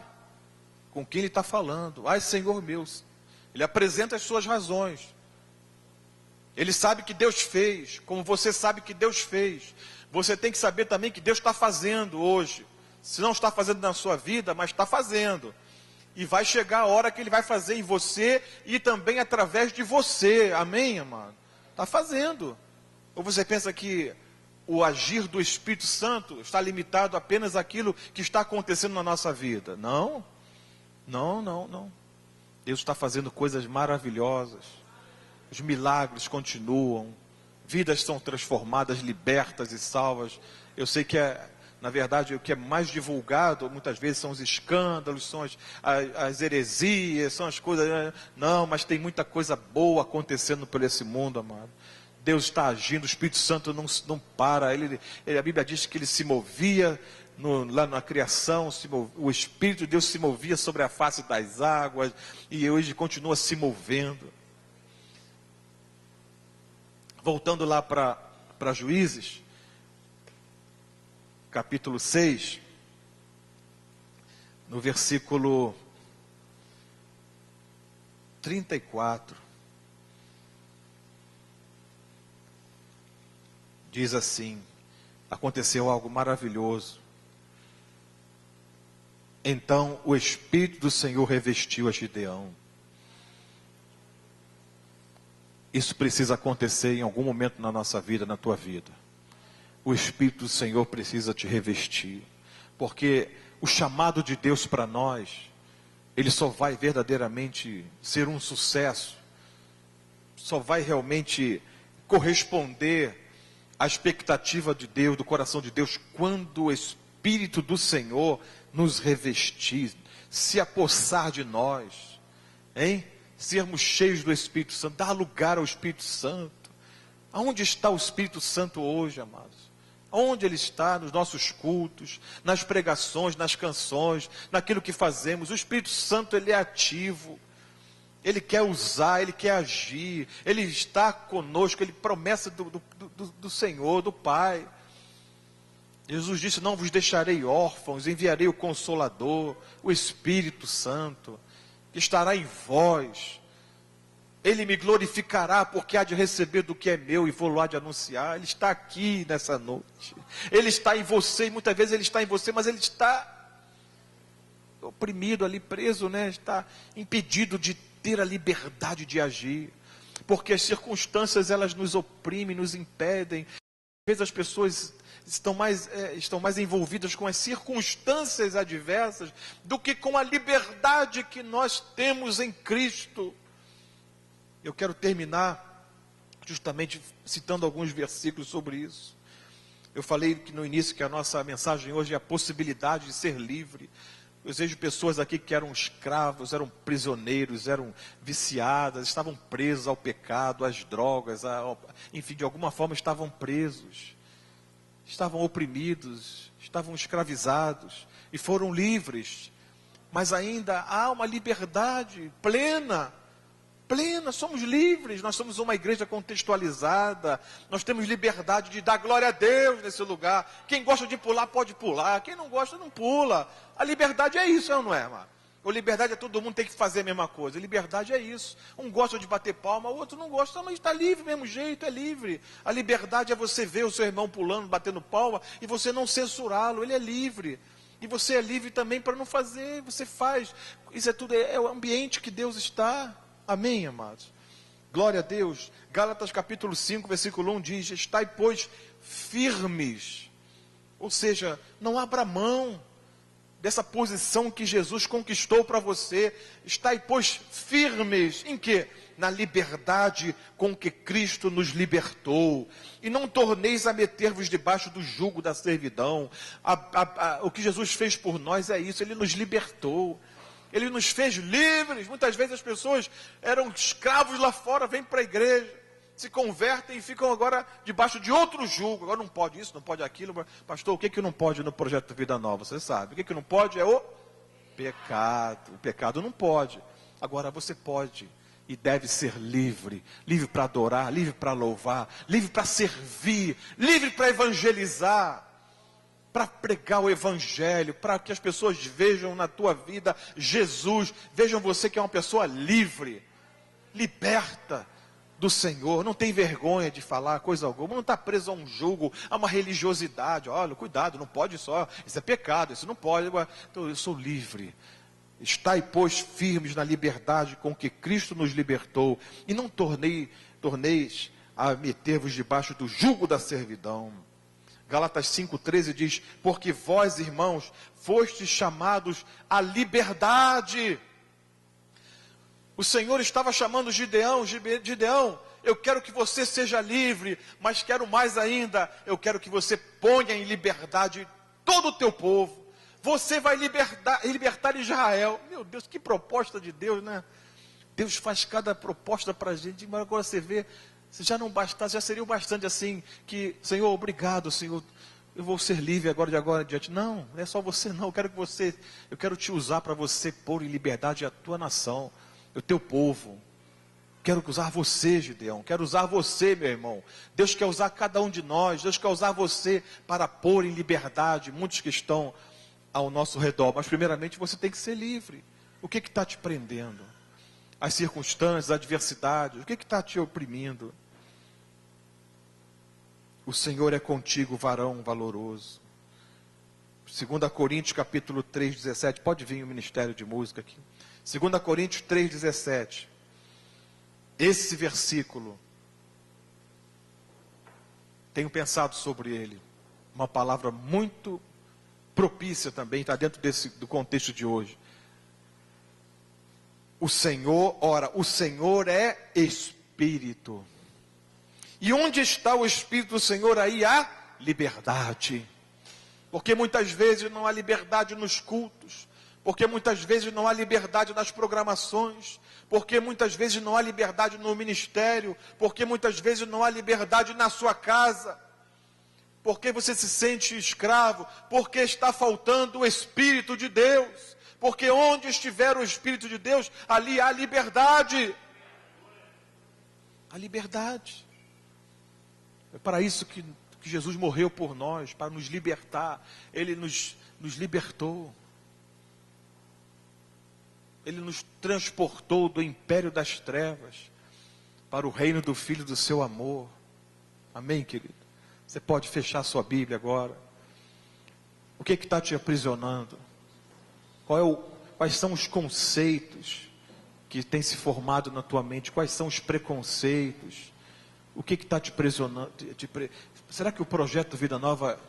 [SPEAKER 2] com quem ele está falando. Ai, Senhor meu. Ele apresenta as suas razões. Ele sabe que Deus fez, como você sabe que Deus fez. Você tem que saber também que Deus está fazendo hoje. Se não está fazendo na sua vida, mas está fazendo. E vai chegar a hora que Ele vai fazer em você e também através de você. Amém, amado? Está fazendo. Ou você pensa que o agir do Espírito Santo está limitado apenas àquilo que está acontecendo na nossa vida? Não. Não. Deus está fazendo coisas maravilhosas. Os milagres continuam. Vidas são transformadas, libertas e salvas. Eu sei que na verdade, o que é mais divulgado, muitas vezes, são os escândalos, são as heresias, são as coisas... Não, mas tem muita coisa boa acontecendo por esse mundo, amado. Deus está agindo, o Espírito Santo não para. A Bíblia diz que ele se movia lá na criação, o Espírito de Deus se movia sobre a face das águas, e hoje continua se movendo. Voltando lá para Juízes, capítulo 6, no versículo 34, diz assim: aconteceu algo maravilhoso. Então o Espírito do Senhor revestiu a Gideão. Isso precisa acontecer em algum momento na nossa vida, na tua vida. O Espírito do Senhor precisa te revestir. Porque o chamado de Deus para nós, ele só vai verdadeiramente ser um sucesso. Só vai realmente corresponder à expectativa de Deus, do coração de Deus, quando o Espírito do Senhor nos revestir, se apossar de nós. Hein? Sermos cheios do Espírito Santo, dar lugar ao Espírito Santo. Aonde está o Espírito Santo hoje, amados? Onde Ele está? Nos nossos cultos, nas pregações, nas canções, naquilo que fazemos. O Espírito Santo, Ele é ativo. Ele quer usar, Ele quer agir. Ele está conosco, Ele promessa do Senhor, do Pai. Jesus disse, não vos deixarei órfãos, enviarei o Consolador, o Espírito Santo, que estará em vós. Ele me glorificará, porque há de receber do que é meu e vou lá de anunciar. Ele está aqui nessa noite. Ele está em você, e muitas vezes Ele está em você, mas Ele está oprimido ali, preso, né? Está impedido de ter a liberdade de agir. Porque as circunstâncias, elas nos oprimem, nos impedem. Às vezes as pessoas estão mais envolvidas com as circunstâncias adversas do que com a liberdade que nós temos em Cristo. Eu quero terminar justamente citando alguns versículos sobre isso. Eu falei que no início que a nossa mensagem hoje é a possibilidade de ser livre. Eu vejo pessoas aqui que eram escravos, eram prisioneiros, eram viciadas, estavam presos ao pecado, às drogas, enfim, de alguma forma estavam presos, estavam oprimidos, estavam escravizados e foram livres. Mas ainda há uma liberdade plena, somos livres, nós somos uma igreja contextualizada, nós temos liberdade de dar glória a Deus nesse lugar. Quem gosta de pular, pode pular, quem não gosta, não pula. A liberdade é isso, não é, irmão? A liberdade é todo mundo tem que fazer a mesma coisa, a liberdade é isso. Um gosta de bater palma, o outro não gosta, mas está livre do mesmo jeito, é livre. A liberdade é você ver o seu irmão pulando, batendo palma, e você não censurá-lo, ele é livre. E você é livre também para não fazer, você faz. Isso é tudo, é o ambiente que Deus está. Amém, amados? Glória a Deus. Gálatas capítulo 5, versículo 1 diz, estai, pois, firmes. Ou seja, não abra mão dessa posição que Jesus conquistou para você. Estai, pois, firmes. Em quê? Na liberdade com que Cristo nos libertou. E não torneis a meter-vos debaixo do jugo da servidão. O que Jesus fez por nós é isso, Ele nos libertou. Ele nos fez livres. Muitas vezes as pessoas eram escravos lá fora, vêm para a igreja, se convertem e ficam agora debaixo de outro jugo. Agora não pode isso, não pode aquilo. Pastor, o que não pode no projeto Vida Nova? Você sabe. O que não pode é o pecado. O pecado não pode. Agora você pode e deve ser livre. Livre para adorar, livre para louvar, livre para servir, livre para evangelizar, para pregar o Evangelho, para que as pessoas vejam na tua vida Jesus, vejam você que é uma pessoa livre, liberta do Senhor, não tem vergonha de falar coisa alguma, não está preso a um jugo, a uma religiosidade. Olha, cuidado, não pode só, isso é pecado, isso não pode. Então eu sou livre. Estai, pois, firmes na liberdade com que Cristo nos libertou, e não torneis a meter-vos debaixo do jugo da servidão. Gálatas 5,13 diz, porque vós, irmãos, fostes chamados à liberdade. O Senhor estava chamando Gideão, eu quero que você seja livre, mas quero mais ainda, eu quero que você ponha em liberdade todo o teu povo. Você vai libertar Israel. Meu Deus, que proposta de Deus, né? Deus faz cada proposta para a gente, mas agora você vê, se já não bastasse, já seria o bastante assim, que, Senhor, obrigado, Senhor, eu vou ser livre agora em diante. Não, não é só você não, eu quero te usar para você pôr em liberdade a tua nação, o teu povo. Quero usar você, Gideão, quero usar você, meu irmão. Deus quer usar cada um de nós, Deus quer usar você para pôr em liberdade muitos que estão ao nosso redor. Mas primeiramente você tem que ser livre. O que está te prendendo? As circunstâncias, a adversidade, o que está te oprimindo? O Senhor é contigo, varão valoroso. 2 Coríntios capítulo 3, 17. Pode vir o ministério de música aqui. 2 Coríntios 3, 17. Esse versículo, tenho pensado sobre ele. Uma palavra muito propícia também, está dentro do contexto de hoje. O Senhor é Espírito. E onde está o Espírito do Senhor, aí há liberdade. Porque muitas vezes não há liberdade nos cultos. porque muitas vezes não há liberdade nas programações, porque muitas vezes não há liberdade no ministério, porque muitas vezes não há liberdade na sua casa, porque você se sente escravo, porque está faltando o Espírito de Deus, porque onde estiver o Espírito de Deus, ali há liberdade. A liberdade. É para isso que Jesus morreu por nós, para nos libertar. Ele nos libertou. Ele nos transportou do império das trevas para o reino do Filho do seu amor. Amém, querido? Você pode fechar sua Bíblia agora. O que está te aprisionando? Quais são os conceitos que têm se formado na tua mente? Quais são os preconceitos? O que está te aprisionando? Será que o projeto Vida Nova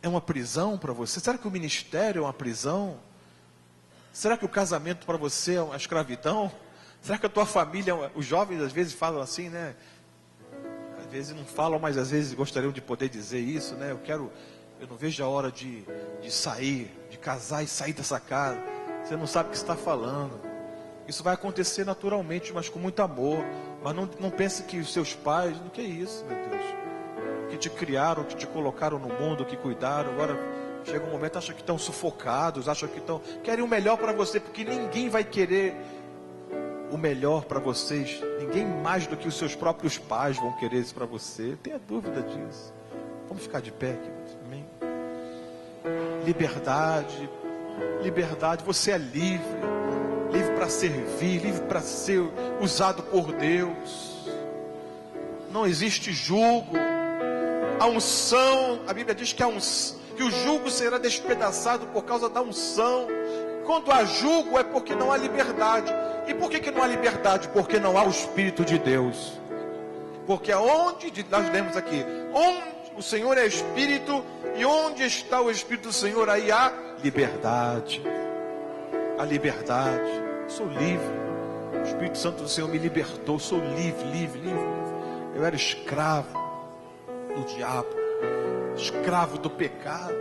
[SPEAKER 2] é uma prisão para você? Será que o ministério é uma prisão? Será que o casamento para você é uma escravidão? Será que a tua família, os jovens às vezes falam assim, né? Às vezes não falam, mas às vezes gostariam de poder dizer isso, né? Eu não vejo a hora de sair, de casar e sair dessa casa. Você não sabe o que está falando. Isso vai acontecer naturalmente, mas com muito amor. Mas não pense que os seus pais, o que é isso, meu Deus? Que te criaram, que te colocaram no mundo, que cuidaram, agora chega um momento, acham que estão sufocados, acham que querem o melhor para você, porque ninguém vai querer o melhor para vocês, ninguém mais do que os seus próprios pais vão querer isso para você. Tenha dúvida disso. Vamos ficar de pé, queridos. Amém? Liberdade, liberdade, você é livre para servir, livre para ser usado por Deus. Não existe jugo. A unção, a Bíblia diz que o jugo será despedaçado por causa da unção. Quando há jugo é porque não há liberdade. E por que não há liberdade? Porque não há o Espírito de Deus. Porque aonde, nós lemos aqui, onde o Senhor é Espírito, e onde está o Espírito do Senhor, aí há liberdade. A liberdade. Sou livre. O Espírito Santo do Senhor me libertou. Sou livre. Eu era escravo do diabo, escravo do pecado.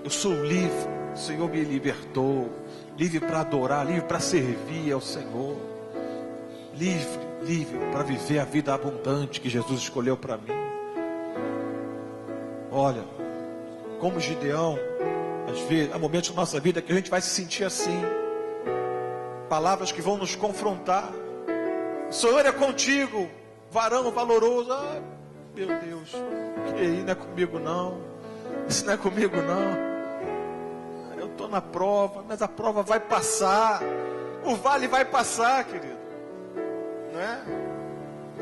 [SPEAKER 2] Eu sou livre. O Senhor me libertou. Livre para adorar, livre para servir ao Senhor. Livre para viver a vida abundante que Jesus escolheu para mim. Olha, como Gideão, às vezes, há momentos na nossa vida que a gente vai se sentir assim. Palavras que vão nos confrontar. O Senhor é contigo, varão valoroso. Ah, meu Deus, que aí não é comigo não. Isso não é comigo não. Eu estou na prova, mas a prova vai passar. O vale vai passar, querido. Não é?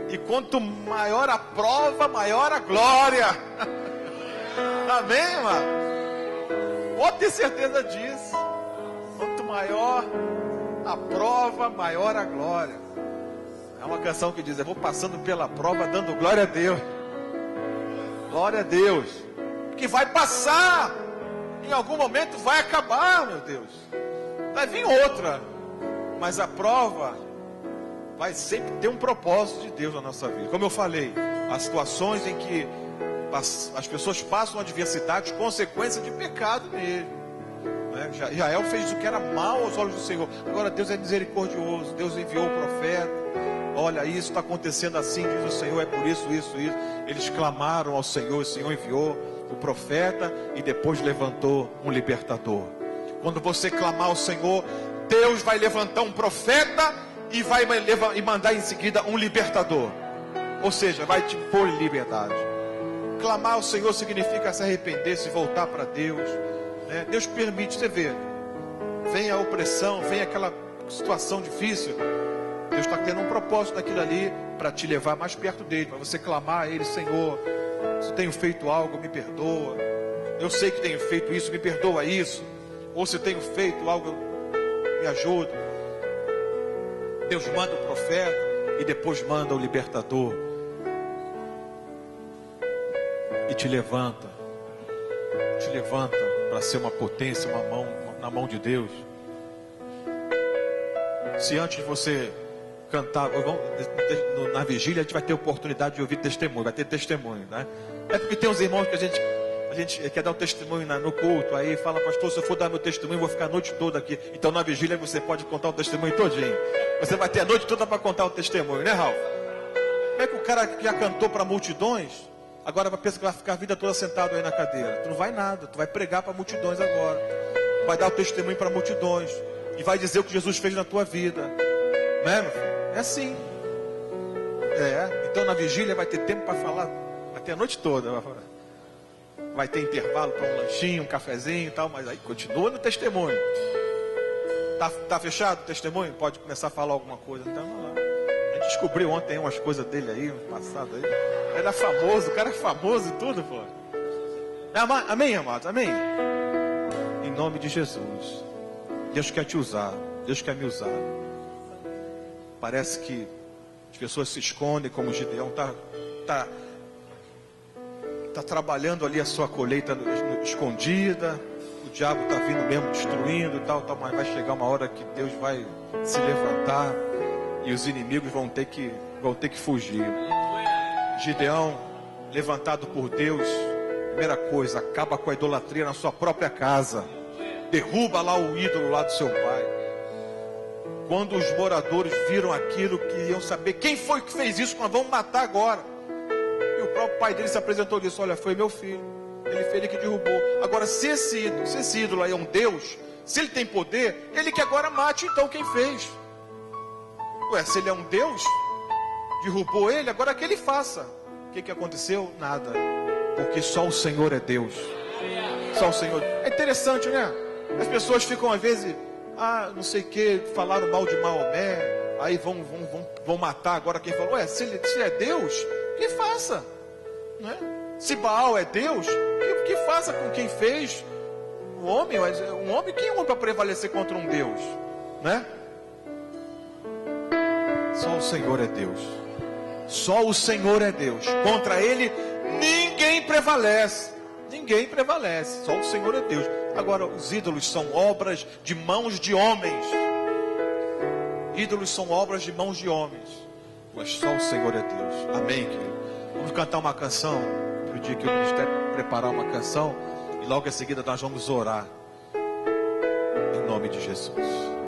[SPEAKER 2] E quanto maior a prova, maior a glória. Amém, irmão? Pode ter certeza disso. Quanto maior a prova, maior a glória. É uma canção que diz: eu vou passando pela prova, dando glória a Deus. Glória a Deus. Que vai passar. Em algum momento vai acabar, meu Deus. Vai vir outra. Mas a prova vai sempre ter um propósito de Deus na nossa vida. Como eu falei, as situações em que as pessoas passam adversidade, consequência de pecado mesmo. Israel fez o que era mal aos olhos do Senhor. Agora Deus é misericordioso. Deus enviou o profeta. Olha, isso está acontecendo assim, diz o Senhor, é por isso. Eles clamaram ao Senhor, o Senhor enviou o profeta e depois levantou um libertador. Quando você clamar ao Senhor, Deus vai levantar um profeta e vai mandar em seguida um libertador. Ou seja, vai te pôr em liberdade. Clamar ao Senhor significa se arrepender, se voltar para Deus. Deus permite, você ver, vem a opressão, vem aquela situação difícil. Deus está tendo um propósito daquilo ali para te levar mais perto dele, para você clamar a Ele: Senhor, se eu tenho feito algo, me perdoa. Eu sei que tenho feito isso, me perdoa isso. Ou se eu tenho feito algo, me ajuda. Deus manda o profeta e depois manda o libertador e te levanta para ser uma potência, na mão de Deus. Se antes de você cantar, na vigília, a gente vai ter oportunidade de ouvir testemunho, vai ter testemunho, né? É porque tem uns irmãos que a gente A gente quer dar um testemunho no culto, aí fala, pastor, se eu for dar meu testemunho, eu vou ficar a noite toda aqui. Então na vigília você pode contar o testemunho todinho. Você vai ter a noite toda para contar o testemunho, né, Ralf? Como é que o cara que já cantou para multidões, agora pensa que vai ficar a vida toda sentado aí na cadeira? Tu não vai nada, tu vai pregar para multidões agora. Vai dar o testemunho para multidões. E vai dizer o que Jesus fez na tua vida. Né, meu filho? É assim. Então na vigília vai ter tempo para falar, vai ter a noite toda. Vai ter intervalo para um lanchinho, um cafezinho e tal, mas aí continua no testemunho. Tá fechado o testemunho? Pode começar a falar alguma coisa. Então, a gente descobriu ontem umas coisas dele aí, no passado aí. Ele é famoso, o cara é famoso e tudo, pô. Amém, amados? Amém? Em nome de Jesus. Deus quer te usar. Deus quer me usar. Parece que as pessoas se escondem, como o Gideão tá trabalhando ali a sua colheita escondida. O diabo está vindo mesmo destruindo e tal, mas vai chegar uma hora que Deus vai se levantar e os inimigos vão ter que fugir. Gideão, levantado por Deus, primeira coisa, acaba com a idolatria na sua própria casa. Derruba lá o ídolo lá do seu pai. Quando os moradores viram aquilo, queriam saber quem foi que fez isso, nós vamos matar agora. E o próprio pai dele se apresentou e disse, olha, foi meu filho. Ele foi ele que derrubou. Agora, se esse ídolo aí é um Deus, se ele tem poder, ele que agora mate então quem fez. Ué, se ele é um Deus, derrubou ele, agora que ele faça. O que aconteceu? Nada. Porque só o Senhor é Deus. Só o Senhor. É interessante, né? As pessoas ficam às vezes, não sei o que, falaram mal de Maomé, aí vão matar agora quem falou. Ué, se é Deus, que faça. Não é? Se Baal é Deus, que faça com quem fez o homem. Mas um homem, quem é um homem para prevalecer contra um Deus? Né? Só o Senhor é Deus. Só o Senhor é Deus. Contra Ele, ninguém prevalece. Ninguém prevalece. Só o Senhor é Deus. Agora, os ídolos são obras de mãos de homens. Ídolos são obras de mãos de homens. Mas só o Senhor é Deus. Amém, querido? Vamos cantar uma canção. No dia que o ministério preparar uma canção. E logo em seguida nós vamos orar. Em nome de Jesus.